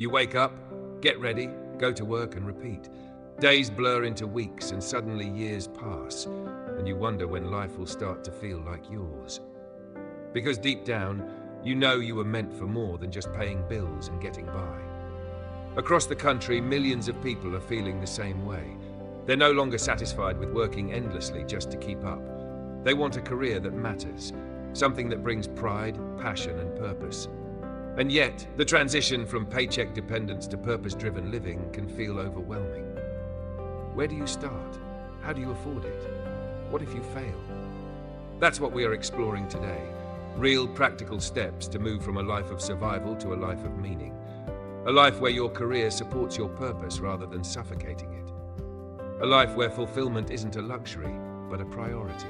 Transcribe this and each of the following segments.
You wake up, get ready, go to work and repeat. Days blur into weeks and suddenly years pass, and you wonder when life will start to feel like yours. Because deep down, you know you were meant for more than just paying bills and getting by. Across the country, millions of people are feeling the same way. They're no longer satisfied with working endlessly just to keep up. They want a career that matters, something that brings pride, passion, and purpose. And yet, the transition from paycheck dependence to purpose-driven living can feel overwhelming. Where do you start? How do you afford it? What if you fail? That's what we are exploring today. Real practical steps to move from a life of survival to a life of meaning. A life where your career supports your purpose rather than suffocating it. A life where fulfillment isn't a luxury, but a priority.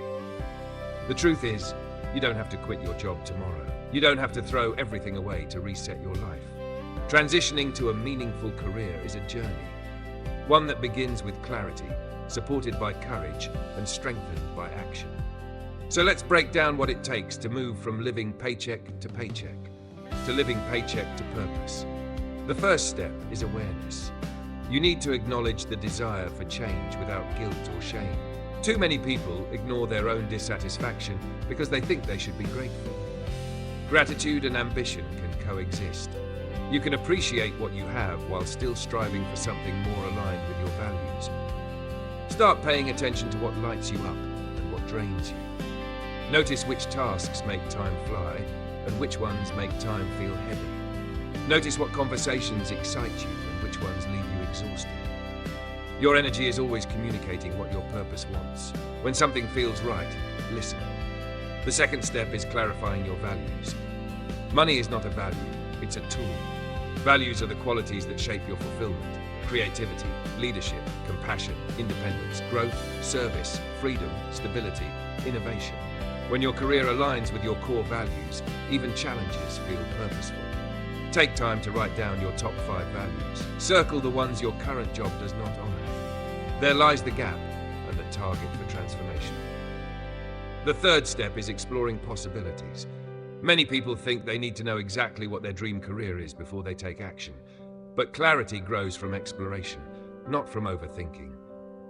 The truth is, you don't have to quit your job tomorrow. You don't have to throw everything away to reset your life. Transitioning to a meaningful career is a journey. One that begins with clarity, supported by courage, and strengthened by action. So let's break down what it takes to move from living paycheck to paycheck, to living paycheck to purpose. The first step is awareness. You need to acknowledge the desire for change without guilt or shame. Too many people ignore their own dissatisfaction because they think they should be grateful. Gratitude and ambition can coexist. You can appreciate what you have while still striving for something more aligned with your values. Start paying attention to what lights you up and what drains you. Notice which tasks make time fly and which ones make time feel heavy. Notice what conversations excite you and which ones leave you exhausted. Your energy is always communicating what your purpose wants. When something feels right, listen. The second step is clarifying your values. Money is not a value, it's a tool. Values are the qualities that shape your fulfillment: creativity, leadership, compassion, independence, growth, service, freedom, stability, innovation. When your career aligns with your core values, even challenges feel purposeful. Take time to write down your top 5 values. Circle the ones your current job does not honor. There lies the gap and the target for transformation. The third step is exploring possibilities. Many people think they need to know exactly what their dream career is before they take action. But clarity grows from exploration, not from overthinking.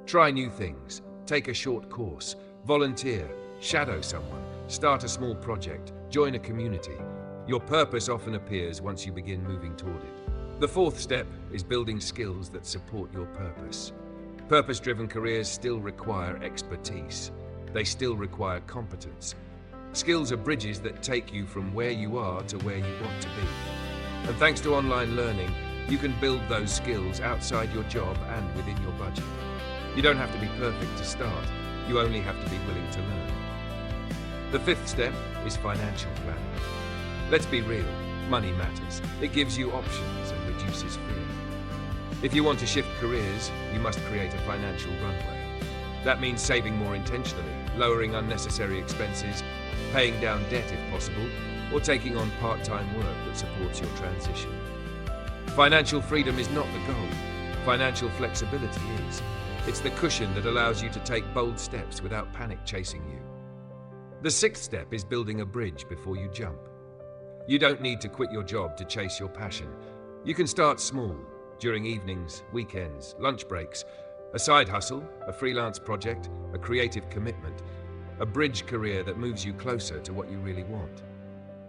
Try new things, take a short course, volunteer, shadow someone, start a small project, join a community. Your purpose often appears once you begin moving toward it. The fourth step is building skills that support your purpose. Purpose-driven careers still require expertise. They still require competence. Skills are bridges that take you from where you are to where you want to be. And thanks to online learning, you can build those skills outside your job and within your budget. You don't have to be perfect to start. You only have to be willing to learn. The fifth step is financial planning. Let's be real, money matters. It gives you options and reduces fear. If you want to shift careers, you must create a financial runway. That means saving more intentionally, lowering unnecessary expenses, paying down debt if possible, or taking on part-time work that supports your transition. Financial freedom is not the goal. Financial flexibility is. It's the cushion that allows you to take bold steps without panic chasing you. The sixth step is building a bridge before you jump. You don't need to quit your job to chase your passion. You can start small, during evenings, weekends, lunch breaks, a side hustle, a freelance project, a creative commitment, a bridge career that moves you closer to what you really want.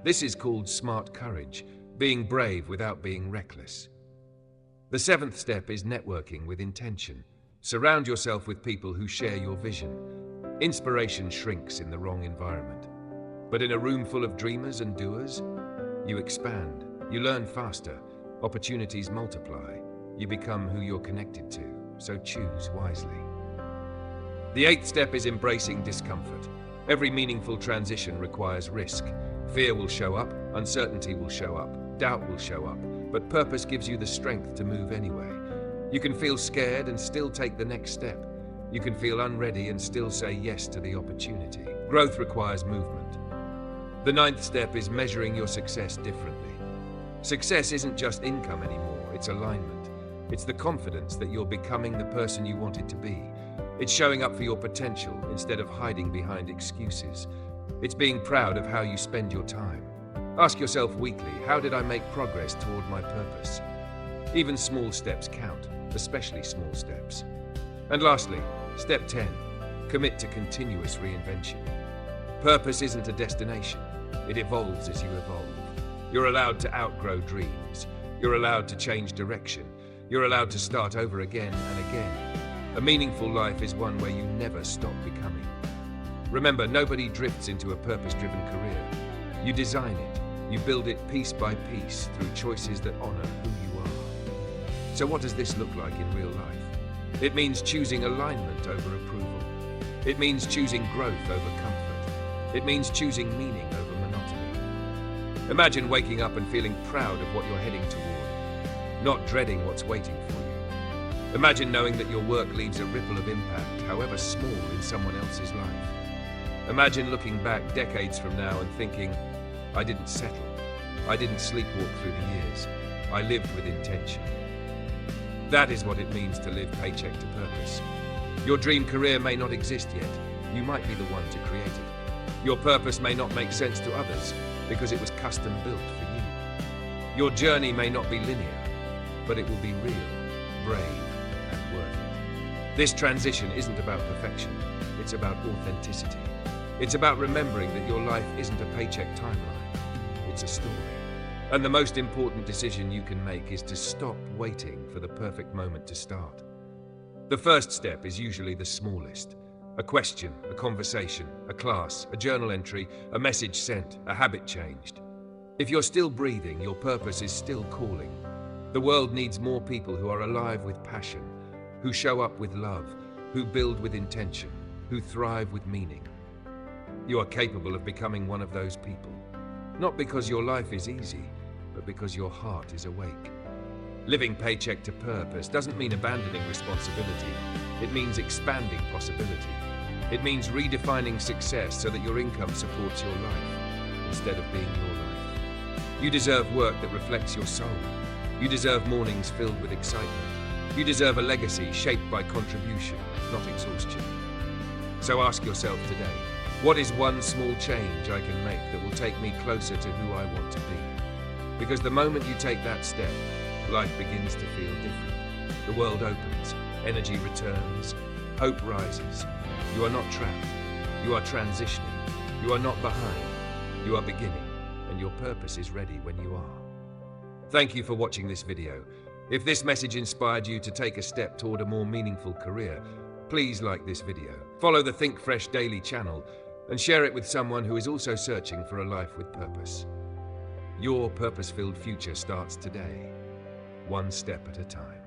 This is called smart courage, being brave without being reckless. The seventh step is networking with intention. Surround yourself with people who share your vision. Inspiration shrinks in the wrong environment. But in a room full of dreamers and doers, you expand, you learn faster, opportunities multiply, you become who you're connected to, so choose wisely. The eighth step is embracing discomfort. Every meaningful transition requires risk. Fear will show up, uncertainty will show up, doubt will show up, but purpose gives you the strength to move anyway. You can feel scared and still take the next step. You can feel unready and still say yes to the opportunity. Growth requires movement. The ninth step is measuring your success differently. Success isn't just income anymore, it's alignment. It's the confidence that you're becoming the person you wanted to be. It's showing up for your potential instead of hiding behind excuses. It's being proud of how you spend your time. Ask yourself weekly, how did I make progress toward my purpose? Even small steps count, especially small steps. And lastly, step 10, commit to continuous reinvention. Purpose isn't a destination, it evolves as you evolve. You're allowed to outgrow dreams. You're allowed to change direction. You're allowed to start over again and again. A meaningful life is one where you never stop becoming. Remember, nobody drifts into a purpose-driven career. You design it. You build it piece by piece through choices that honor who you are. So what does this look like in real life? It means choosing alignment over approval. It means choosing growth over comfort. It means choosing meaning over monotony. Imagine waking up and feeling proud of what you're heading toward, not dreading what's waiting for you. Imagine knowing that your work leaves a ripple of impact, however small, in someone else's life. Imagine looking back decades from now and thinking, I didn't settle. I didn't sleepwalk through the years. I lived with intention. That is what it means to live paycheck to purpose. Your dream career may not exist yet. You might be the one to create it. Your purpose may not make sense to others because it was custom built for you. Your journey may not be linear, but it will be real, brave, and worth it. This transition isn't about perfection. It's about authenticity. It's about remembering that your life isn't a paycheck timeline. It's a story. And the most important decision you can make is to stop waiting for the perfect moment to start. The first step is usually the smallest. A question, a conversation, a class, a journal entry, a message sent, a habit changed. If you're still breathing, your purpose is still calling. The world needs more people who are alive with passion, who show up with love, who build with intention, who thrive with meaning. You are capable of becoming one of those people, not because your life is easy, but because your heart is awake. Living paycheck to purpose doesn't mean abandoning responsibility. It means expanding possibility. It means redefining success so that your income supports your life instead of being your life. You deserve work that reflects your soul. You deserve mornings filled with excitement. You deserve a legacy shaped by contribution, not exhaustion. So ask yourself today, what is one small change I can make that will take me closer to who I want to be? Because the moment you take that step, life begins to feel different. The world opens, energy returns, hope rises. You are not trapped. You are transitioning. You are not behind. You are beginning, and your purpose is ready when you are. Thank you for watching this video. If this message inspired you to take a step toward a more meaningful career, please like this video, follow the Think Fresh Daily channel, and share it with someone who is also searching for a life with purpose. Your purpose-filled future starts today, one step at a time.